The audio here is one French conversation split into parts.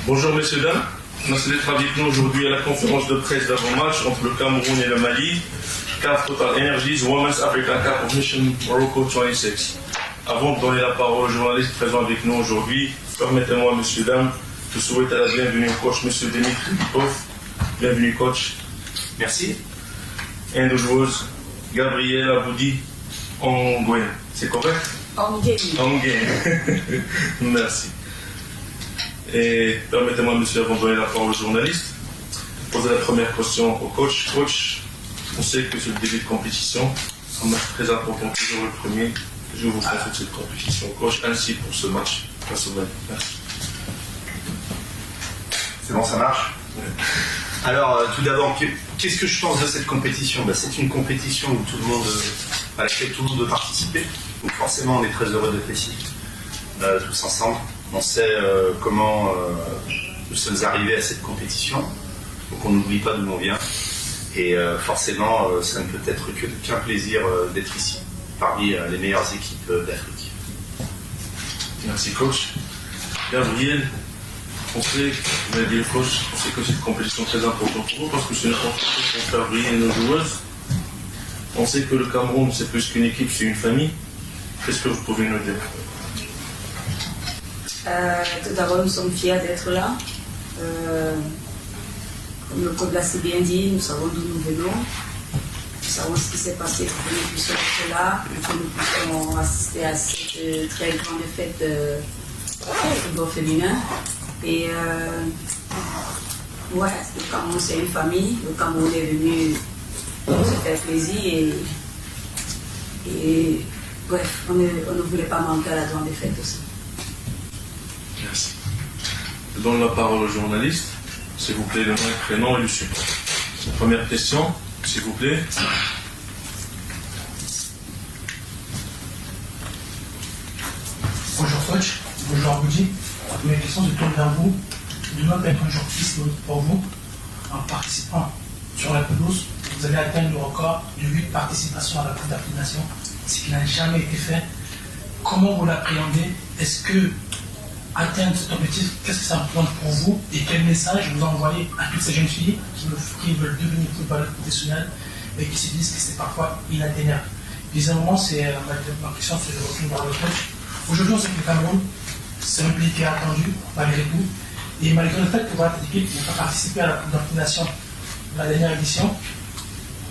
Bonjour messieurs, dames. Merci d'être avec nous aujourd'hui à la conférence de presse d'avant-match entre le Cameroun et le Mali. CAF Total Energies Women's Africa Cup of Nations Morocco 26. Avant de donner la parole aux journalistes présents avec nous aujourd'hui, permettez-moi, messieurs, dames, de souhaiter la bienvenue au coach, monsieur Dimitri Lipov. Bienvenue, coach. Merci. Et nos joueuses, Gabrielle Aboudi Ongwen. C'est correct? Ongwen. Merci. Et permettez-moi, monsieur, avant de donner la parole aux journalistes, de poser la première question au coach. Coach, on sait que c'est le début de compétition. Un match très important, toujours le premier. Je vous confie cette compétition, coach, ainsi pour ce match face au Mali. Merci. C'est bon, ça marche? Ouais. Alors, tout d'abord, qu'est-ce que je pense de cette compétition? C'est une compétition où à laquelle tout le monde veut participer. Donc forcément, on est très heureux d'être ici, tous ensemble. On sait comment nous sommes arrivés à cette compétition. Donc on n'oublie pas d'où on vient. Et forcément, ça ne peut être qu'un plaisir d'être ici, parmi les meilleures équipes d'Afrique. Merci, coach. Gabriel, on sait, vous avez dit le coach, on sait que c'est une compétition très importante pour vous parce que c'est une compétition pour faire briller nos joueuses. On sait que le Cameroun, c'est plus qu'une équipe, c'est une famille. Qu'est-ce que vous pouvez nous dire? Tout d'abord, nous sommes fiers d'être là. Comme le coach l'a si bien dit, nous savons d'où nous venons. Nous savons ce qui s'est passé pour que nous puissions être là, pour que nous puissions assister à cette très grande fête du football féminin. Et ouais, le Cameroun, c'est une famille. Le Cameroun est venu se faire plaisir et bref, on ne voulait pas manquer à la grande fête aussi. Merci. Je donne la parole aux journalistes. S'il vous plaît, le nom, le prénom et le support. Première question, s'il vous plaît. Bonjour coach, bonjour Aboudi. La première question se tourne vers vous. Il doit être un jour triste pour vous. En participant sur la pelouse, vous avez atteint le record de 8 participations à la Coupe d'Afrique des Nations, ce qui n'a jamais été fait. Comment vous l'appréhendez? Est-ce que atteindre cet objectif, qu'est-ce que ça représente pour vous et quel message vous envoyez à toutes ces jeunes filles qui veulent devenir footballeurs professionnels mais qui se disent que c'est parfois inatteignable? Deuxièmement, ma question, c'est de retourner vers le coach. Aujourd'hui, on sait que le Cameroun, c'est un pays qui est attendu malgré tout. Et malgré le fait que votre équipe n'a pas participé à la Coupe d'Afrique des Nations, la dernière édition,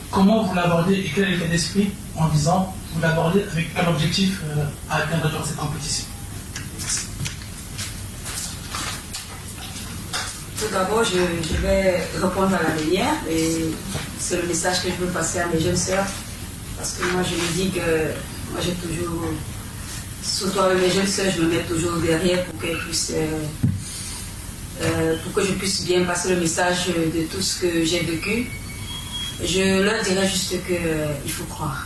comment vous l'abordez et quel est l'état d'esprit en disant vous l'abordez avec quel objectif à atteindre dans cette compétition? Tout d'abord, je vais répondre à la dernière et c'est le message que je veux passer à mes jeunes sœurs parce que moi je me dis que moi j'ai toujours, surtout avec mes jeunes sœurs, je me mets toujours derrière pour qu'elles puissent, pour que je puisse bien passer le message de tout ce que j'ai vécu. Je leur dirais juste qu'il faut croire.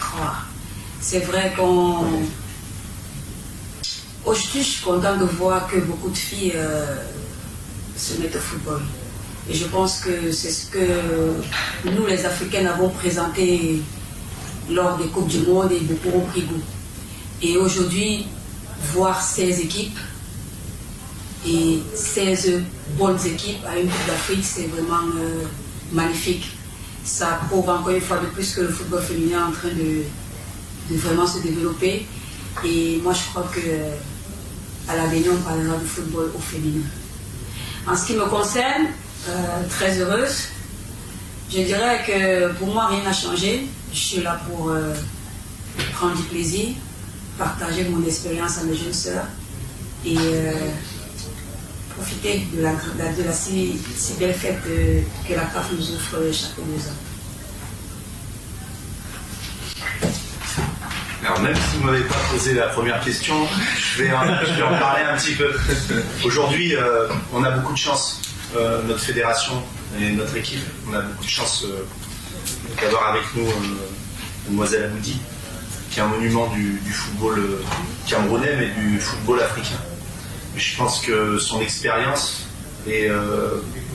Croire. C'est vrai qu'on... Aujourd'hui, je suis contente de voir que beaucoup de filles se mettent au football. Et je pense que c'est ce que nous, les Africaines, avons présenté lors des Coupes du Monde et beaucoup ont pris goût. Et aujourd'hui, voir 16 équipes et 16 bonnes équipes à une Coupe d'Afrique, c'est vraiment magnifique. Ça prouve encore une fois de plus que le football féminin est en train de vraiment se développer. Et moi, je crois que à l'avenir, on parlera du football au féminin. En ce qui me concerne, très heureuse. Je dirais que pour moi, rien n'a changé. Je suis là pour prendre du plaisir, partager mon expérience à mes jeunes sœurs et profiter de la si belle fête que la CAF nous offre chaque 2 ans. Alors même si vous ne m'avez pas posé la première question, je vais en parler un petit peu. Aujourd'hui, on a beaucoup de chance, notre fédération et notre équipe, on a beaucoup de chance d'avoir avec nous Mademoiselle Aboudi, qui est un monument du football camerounais, mais du football africain. Je pense que son expérience et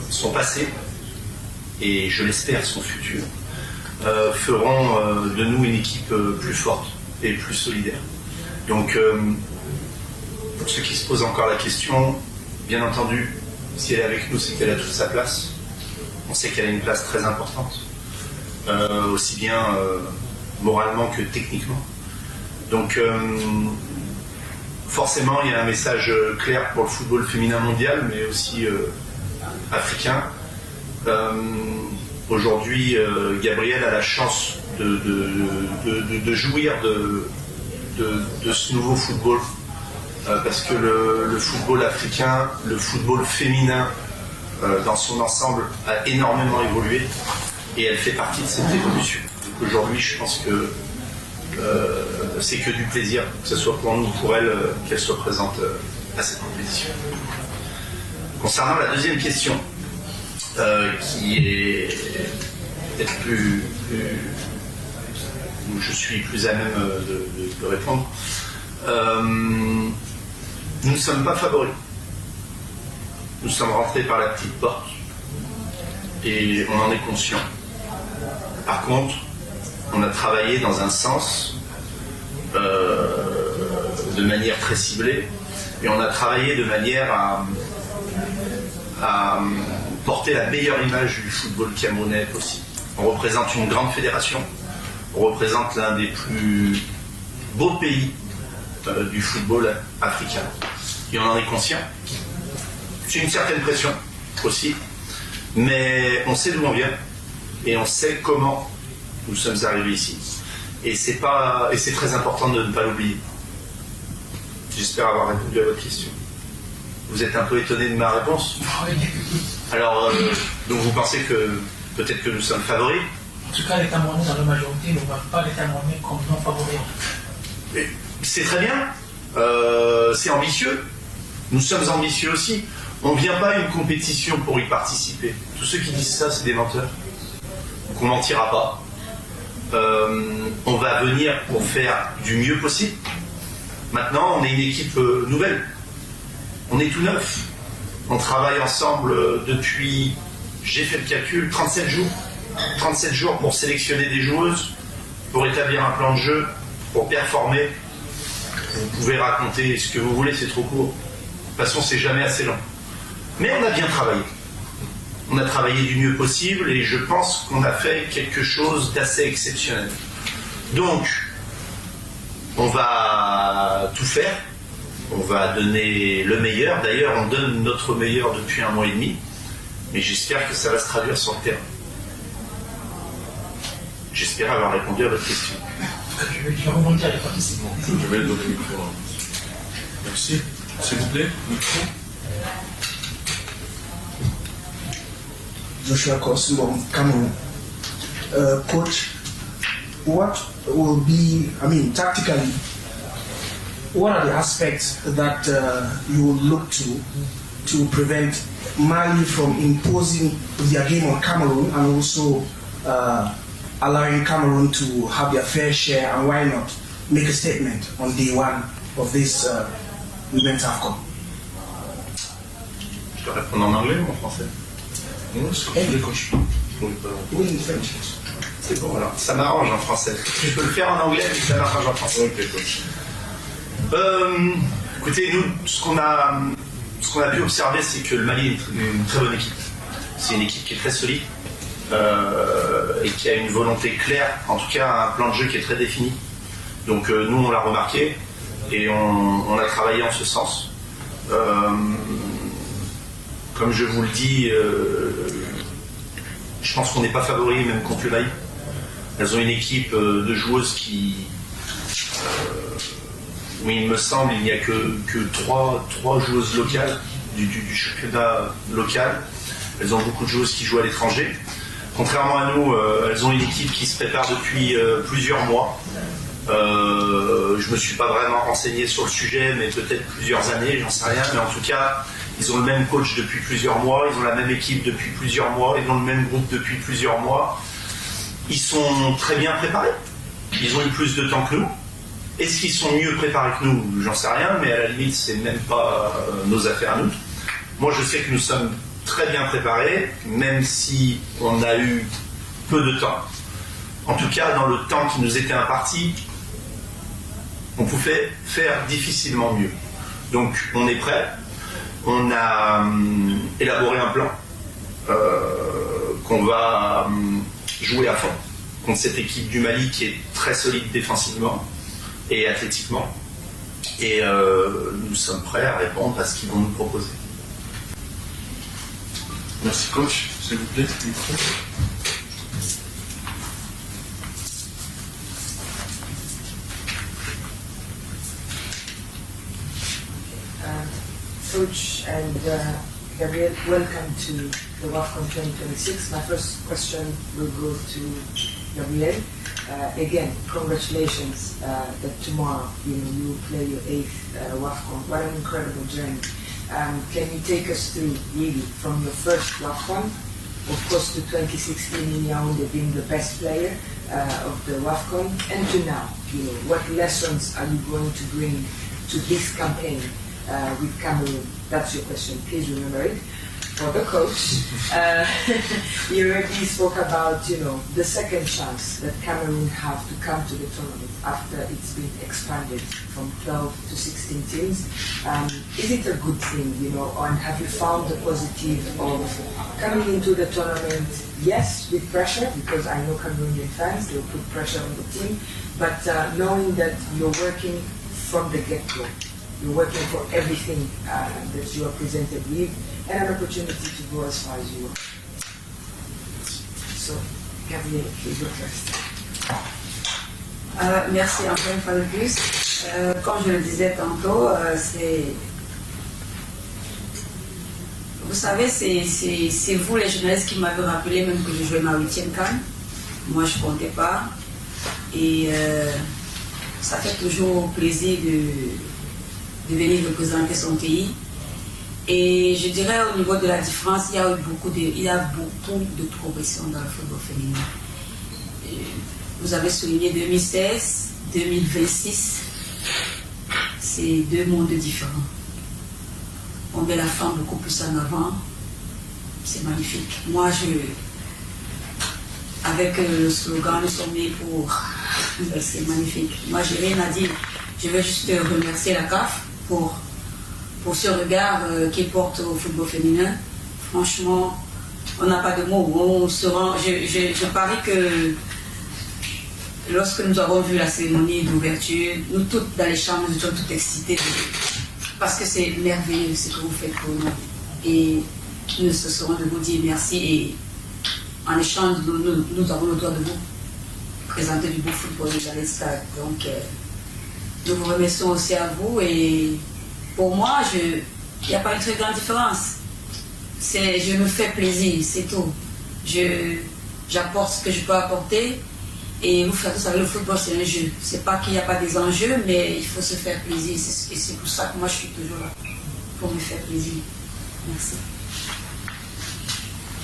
son passé, et je l'espère son futur, feront de nous une équipe plus forte et plus solidaire. Donc pour ceux qui se posent encore la question, bien entendu, si elle est avec nous, c'est qu'elle a toute sa place. On sait qu'elle a une place très importante, aussi bien moralement que techniquement. Donc, forcément, il y a un message clair pour le football féminin mondial, mais aussi africain. Aujourd'hui, Gabrielle a la chance de jouir de ce nouveau football, parce que le football africain, le football féminin, dans son ensemble, a énormément évolué, et elle fait partie de cette évolution. Donc aujourd'hui, je pense que c'est que du plaisir, que ce soit pour nous ou pour elle, qu'elle soit présente à cette compétition. Concernant la deuxième question, qui est peut-être plus où je suis plus à même de répondre, nous ne sommes pas favoris. Nous sommes rentrés par la petite porte et on en est conscient. Par contre, on a travaillé dans un sens, de manière très ciblée, et on a travaillé de manière à porter la meilleure image du football camerounais possible. On représente une grande fédération, on représente l'un des plus beaux pays du football africain. Et on en est conscient. C'est une certaine pression aussi, mais on sait d'où on vient et on sait comment nous sommes arrivés ici. Et c'est très important de ne pas l'oublier. J'espère avoir répondu à votre question. Vous êtes un peu étonné de ma réponse? Alors, donc vous pensez que peut-être que nous sommes favoris? En tout cas, les Camerounais dans la majorité ne voient pas les Camerounais comme non favoris. C'est très bien. C'est ambitieux. Nous sommes ambitieux aussi. On ne vient pas à une compétition pour y participer. Tous ceux qui disent ça, c'est des menteurs. Donc on ne mentira pas. On va venir pour faire du mieux possible. Maintenant, on est une équipe nouvelle. On est tout neuf. On travaille ensemble depuis, j'ai fait le calcul, 37 jours. 37 jours pour sélectionner des joueuses, pour établir un plan de jeu, pour performer. Vous pouvez raconter ce que vous voulez, c'est trop court. De toute façon, c'est jamais assez long. Mais on a bien travaillé. On a travaillé du mieux possible et je pense qu'on a fait quelque chose d'assez exceptionnel. Donc, on va tout faire. On va donner le meilleur. D'ailleurs, on donne notre meilleur depuis 1 mois et demi. Mais j'espère que ça va se traduire sur le terrain. J'espère avoir répondu à votre question. Je vais rebondir avec la question. Je vais le donner le micro. Merci. S'il vous plaît, micro. Joshua Kosum, Cameroon. Coach, what will be, tactically, what are the aspects that you will look to prevent Mali from imposing their game on Cameroon and also allowing Cameroon to have their fair share, and why not make a statement on day one of this Women's AFCON? Je dois répondre en anglais ou en français? English, coach. Oui, in French. C'est bon, alors ça m'arrange en français. Je peux le faire en anglais, mais ça m'arrange en français. Ok, coach. Écoutez, nous, ce qu'on a pu observer, c'est que le Mali est une très bonne équipe. C'est une équipe qui est très solide et qui a une volonté claire, en tout cas un plan de jeu qui est très défini. Donc nous, on l'a remarqué et on a travaillé en ce sens. Comme je vous le dis, je pense qu'on n'est pas favori même contre le Mali. Elles ont une équipe de joueuses où il me semble il n'y a que trois joueuses locales du championnat local. Elles ont beaucoup de joueuses qui jouent à l'étranger. Contrairement à nous, elles ont une équipe qui se prépare depuis plusieurs mois. Je me suis pas vraiment renseigné sur le sujet, mais peut-être plusieurs années, j'en sais rien. Mais en tout cas, ils ont le même coach depuis plusieurs mois, ils ont la même équipe depuis plusieurs mois, ils ont le même groupe depuis plusieurs mois. Ils sont très bien préparés. Ils ont eu plus de temps que nous. Est-ce qu'ils sont mieux préparés que nous? J'en sais rien, mais à la limite, c'est même pas nos affaires à nous. Moi, je sais que nous sommes très bien préparés, même si on a eu peu de temps. En tout cas, dans le temps qui nous était imparti, on pouvait faire difficilement mieux. Donc on est prêt. On a élaboré un plan qu'on va jouer à fond contre cette équipe du Mali qui est très solide défensivement et athlétiquement. Et nous sommes prêts à répondre à ce qu'ils vont nous proposer. Merci coach, s'il vous plaît. Coach and Gabriel, welcome to the WAFCON 2026. My first question will go to Gabriel. Again, congratulations that tomorrow you play your 8th WAFCON. What an incredible journey. Can you take us through really from your first WAFCON, of course, to 2016 in Yaoundé being the best player of the WAFCON, and to now? What lessons are you going to bring to this campaign with Cameroon? That's your question. Please remember it. For the coach, you already spoke about the second chance that Cameroon have to come to the tournament after it's been expanded from 12 to 16 teams. Is it a good thing, and have you found the positive of coming into the tournament? Yes, with pressure, because I know Cameroonian fans, they'll put pressure on the team, but knowing that you're working from the get-go. You're working for everything that you are presented with, and an opportunity to go as far as you want. So, Gabriel, please go first. Merci encore une fois de plus. Comme je le disais tantôt, vous savez, c'est vous les journalistes qui m'avez rappelé même que je jouais ma 8e CAN. Moi, je ne comptais pas. Et ça fait toujours plaisir de venir représenter son pays. Et je dirais au niveau de la différence, il y a beaucoup de progression dans le football féminin. Vous avez souligné 2016, 2026, c'est 2 mondes différents. On met la femme beaucoup plus en avant, c'est magnifique. Moi, avec le slogan, nous sommes nés pour, c'est magnifique. Moi, j'ai rien à dire. Je veux juste remercier la CAF pour ce regard qu'il porte au football féminin. Franchement, on n'a pas de mots. Je parie que lorsque nous avons vu la cérémonie d'ouverture, nous toutes dans les chambres, nous étions toutes excitées parce que c'est merveilleux ce que vous faites pour nous. Et nous se serons de vous dire merci. Et en échange, nous avons le droit de vous présenter du beau football dans les stades. Donc, nous vous remercions aussi à vous. Et pour moi, il n'y a pas une très grande différence. Je me fais plaisir, c'est tout. J'apporte ce que je peux apporter. Et vous savez, le football, c'est un jeu. C'est pas qu'il n'y a pas des enjeux, mais il faut se faire plaisir. Et c'est pour ça que moi, je suis toujours là, pour me faire plaisir. Merci.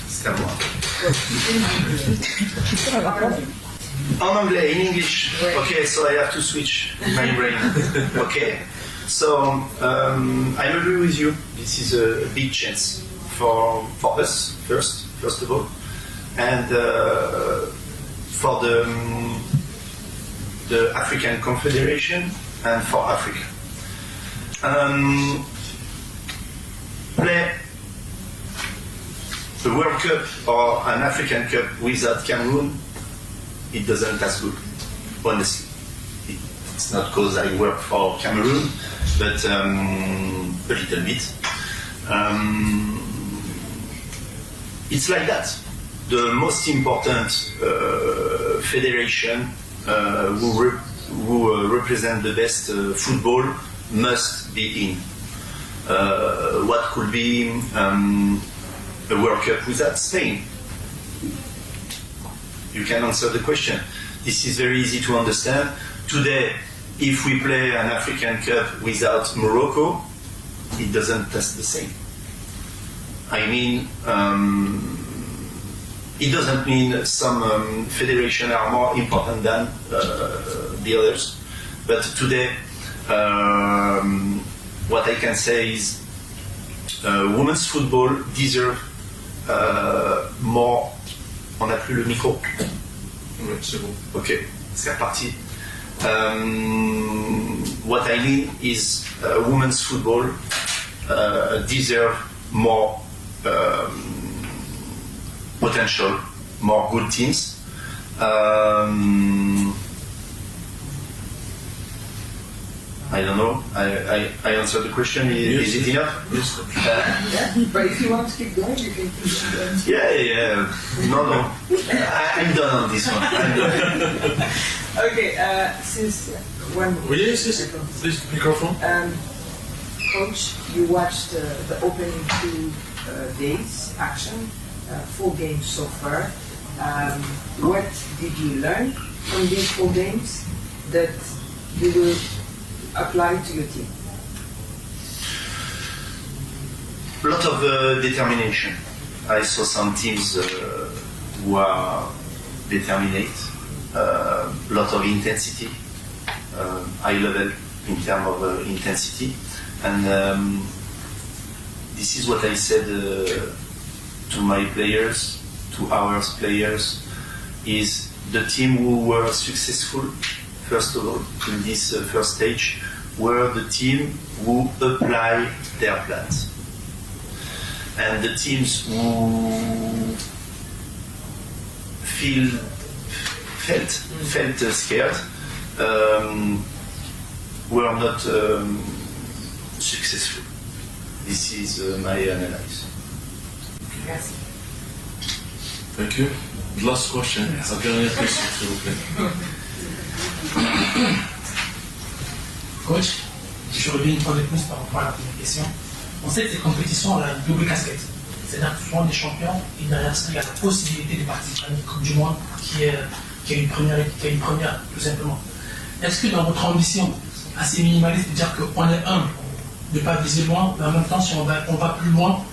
C'est à moi. En anglais, in English. Okay, so I have to switch my brain. Okay, so I agree with you. This is a big chance for us first of all, and for the African Confederation and for Africa. Play the World Cup or an African Cup without Cameroon, it doesn't taste good, honestly. It's not because I work for Cameroon, but a little bit. It's like that. The most important federation who represent the best football must be in. What could be a World Cup without Spain? You can answer the question. This is very easy to understand. Today, if we play an African Cup without Morocco, it doesn't taste the same. I mean, it doesn't mean some federations are more important than the others. But today, what I can say is women's football deserve more. On n'a plus le micro. Oui, c'est bon. Ok, c'est reparti. What I mean is women's football deserve more potential, more good teams. I don't know. I answered the question. Is it enough? Yes. But if you want to keep going, you can keep going. Yeah. No. I'm done on this one. I'm done. Okay, since when... Yes. Please, microphone. Coach, you watched the opening 2 days action, 4 games so far. What did you learn from these 4 games that you will apply to your team? A lot of determination. I saw some teams who are determined, a lot of intensity, high level in terms of intensity. And this is what I said to my players, to our players, is the team who were successful, first of all, in this first stage, were the team who apply their plans. And the teams who felt scared were not successful. This is my analysis. Merci. Thank you. Last question. La dernière question, s'il vous plaît. Coach, je reviens une fois de plus par rapport à la première question. On sait que ces compétitions ont la double casquette. C'est-à-dire que souvent des champions, et derrière ça, il y a la possibilité de participer à une Coupe du Monde qui a une première, tout simplement. Est-ce que dans votre ambition assez minimaliste de dire qu'on est humble, de ne pas viser loin, mais en même temps, si on va plus loin,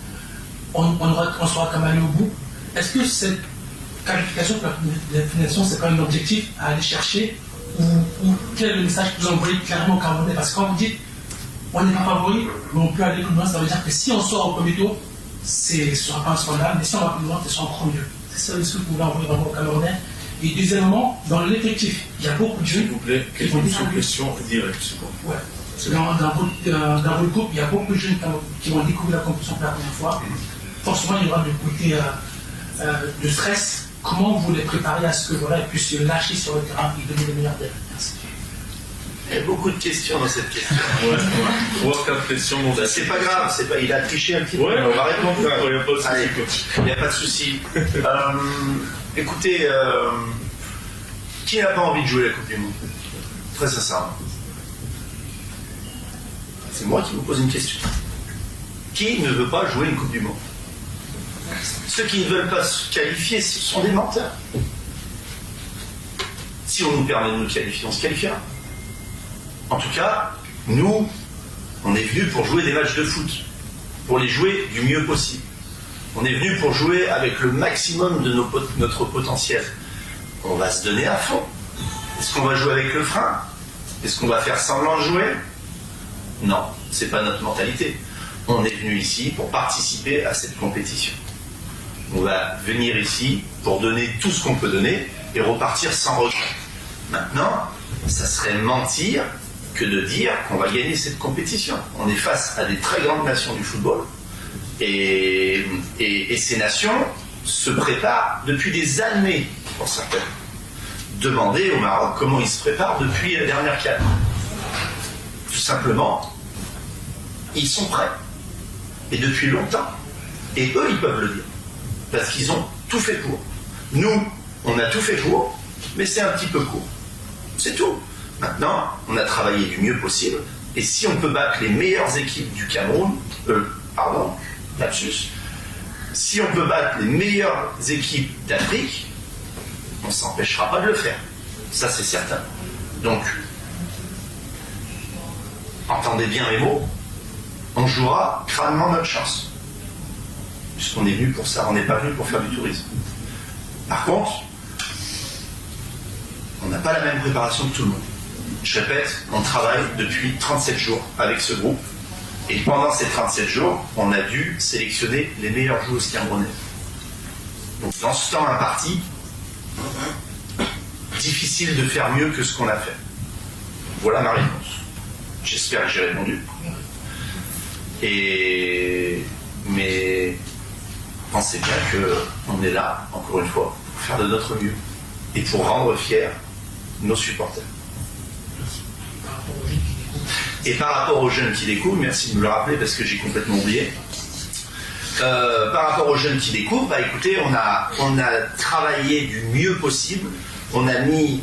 on saura quand même aller au bout. Est-ce que cette qualification pour la définition, c'est pas un objectif à aller chercher ou quel est le message que vous envoyez clairement au Camerounais? Parce que quand vous dites on n'est pas favori, mais on peut aller plus loin, ça veut dire que si on sort au premier tour, ce ne sera pas un scandale, mais si on va plus loin, ce sera encore mieux. C'est ça le truc que vous voulez envoyer vraiment au Camerounais. Et deuxièmement, dans l'effectif, il y a beaucoup de jeunes. S'il vous plaît, quelques questions directes, s'il vous plaît. Ouais. Dans votre groupe, il y a beaucoup de jeunes qui vont découvrir la compétition pour la première fois. Forcément, il y aura du côté de stress. Comment vous les préparez à ce que voilà, ils puissent se lâcher sur le terrain et donner le meilleur d'eux? Merci. Il y a beaucoup de questions dans cette question. Ouais. 3-4 questions. C'est pas grave, il a triché un petit peu. Ouais, On va répondre. il n'y a pas de souci, Allez, coach. il n'y a pas de souci. Écoutez, qui n'a pas envie de jouer la Coupe du Monde? Très sincèrement. C'est moi qui vous pose une question. Qui ne veut pas jouer une Coupe du Monde? Ceux qui ne veulent pas se qualifier, ce sont des menteurs. Si on nous permet de nous qualifier, on se qualifiera. En tout cas, nous, on est venus pour jouer des matchs de foot, pour les jouer du mieux possible. On est venus pour jouer avec le maximum de notre potentiel. On va se donner à fond. Est-ce qu'on va jouer avec le frein? Est-ce qu'on va faire semblant de jouer? Non, c'est pas notre mentalité. On est venu ici pour participer à cette compétition. On va venir ici pour donner tout ce qu'on peut donner et repartir sans regret. Maintenant, ça serait mentir que de dire qu'on va gagner cette compétition. On est face à des très grandes nations du football et ces nations se préparent depuis des années pour certaines. Demandez au Maroc comment ils se préparent depuis la dernière CAN. Tout simplement, ils sont prêts. Et depuis longtemps. Et eux, ils peuvent le dire. Parce qu'ils ont tout fait pour. Nous, on a tout fait pour, mais c'est un petit peu court. C'est tout. Maintenant, on a travaillé du mieux possible, et si on peut battre les meilleures équipes du Cameroun, lapsus, si on peut battre les meilleures équipes d'Afrique, on ne s'empêchera pas de le faire. Ça, c'est certain. Donc, entendez bien les mots, on jouera crânement notre chance. Puisqu'on est venu pour ça, on n'est pas venu pour faire du tourisme. Par contre, on n'a pas la même préparation que tout le monde. Je répète, on travaille depuis 37 jours avec ce groupe. Et pendant ces 37 jours, on a dû sélectionner les meilleures joueuses camerounaises. Donc dans ce temps imparti, difficile de faire mieux que ce qu'on a fait. Voilà ma réponse. J'espère que j'ai répondu. Mais pensez bien qu'on est là, encore une fois, pour faire de notre mieux et pour rendre fiers nos supporters. Et par rapport aux jeunes qui découvrent, merci de me le rappeler parce que j'ai complètement oublié. Par rapport aux jeunes qui découvrent, bah écoutez, on a travaillé du mieux possible. On a mis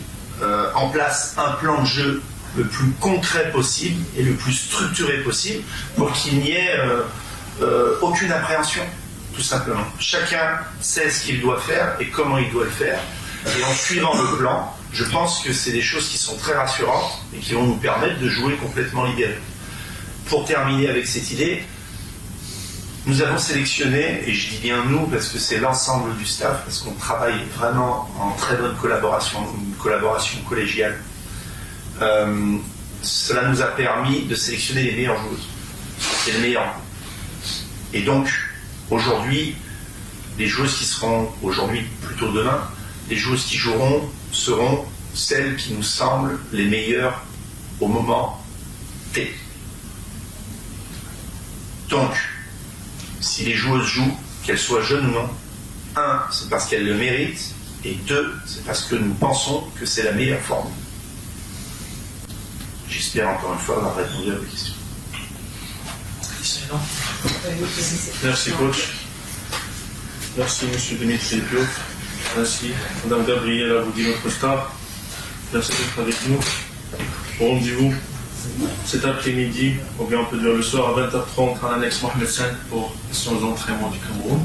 en place un plan de jeu le plus concret possible et le plus structuré possible pour qu'il n'y ait aucune appréhension, tout simplement. Chacun sait ce qu'il doit faire et comment il doit le faire. Et en suivant le plan, je pense que c'est des choses qui sont très rassurantes et qui vont nous permettre de jouer complètement libérés. Pour terminer avec cette idée, nous avons sélectionné, et je dis bien nous parce que c'est l'ensemble du staff, parce qu'on travaille vraiment en très bonne collaboration, une collaboration collégiale. Cela nous a permis de sélectionner les meilleures joueuses et les meilleurs. Et donc, aujourd'hui, les joueuses qui seront, aujourd'hui plutôt demain, les joueuses qui joueront seront celles qui nous semblent les meilleures au moment T. Donc, si les joueuses jouent, qu'elles soient jeunes ou non, 1, c'est parce qu'elles le méritent, et 2, c'est parce que nous pensons que c'est la meilleure forme. J'espère encore une fois avoir répondu à vos questions. Excellent. Merci coach. Merci monsieur Dimitri Piouf. Merci madame Gabrielle Aboudi, notre star. Merci d'être avec nous. Rendez-vous cet après-midi, ou bien on peut dire le soir à 20h30 à l'annexe Mohamed V pour les séances d'entraînement du Cameroun.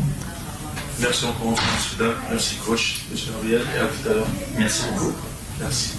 Merci encore monsieur Soudan. Merci coach, monsieur Gabriel, et à tout à l'heure. Merci beaucoup. Merci.